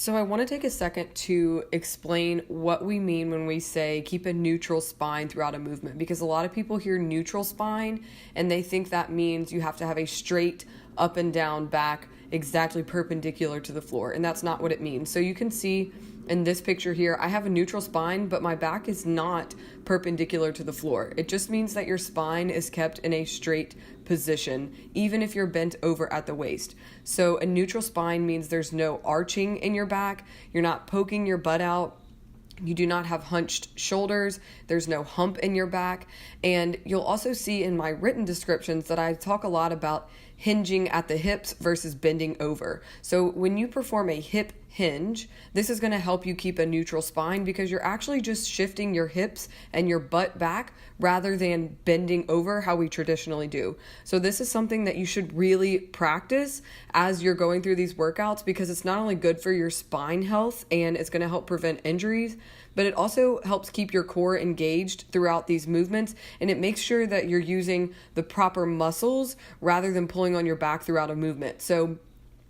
So I want to take a second to explain what we mean when we say keep a neutral spine throughout a movement, because a lot of people hear neutral spine and they think that means you have to have a straight up and down back exactly perpendicular to the floor, and that's not what it means. So you can see in this picture here, I have a neutral spine, but my back is not perpendicular to the floor. It just means that your spine is kept in a straight position, even if you're bent over at the waist. So a neutral spine means there's no arching in your back, you're not poking your butt out, you do not have hunched shoulders, there's no hump in your back, and you'll also see in my written descriptions that I talk a lot about hinging at the hips versus bending over. So when you perform a hip hinge, this is going to help you keep a neutral spine because you're actually just shifting your hips and your butt back rather than bending over how we traditionally do. So this is something that you should really practice as you're going through these workouts, because it's not only good for your spine health and it's going to help prevent injuries, but it also helps keep your core engaged throughout these movements, and it makes sure that you're using the proper muscles rather than pulling on your back throughout a movement. So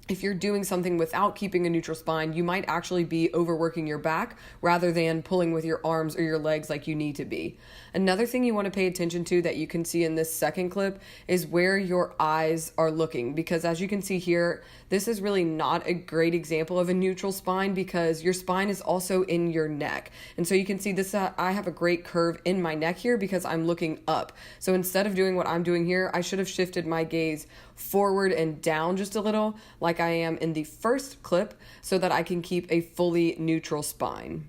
if you're doing something without keeping a neutral spine, you might actually be overworking your back rather than pulling with your arms or your legs like you need to be. Another thing you want to pay attention to that you can see in this second clip is where your eyes are looking, because as you can see here, this is really not a great example of a neutral spine because your spine is also in your neck. And so you can see this, I have a great curve in my neck here because I'm looking up. So instead of doing what I'm doing here, I should have shifted my gaze forward and down just a little like I am in the first clip so that I can keep a fully neutral spine.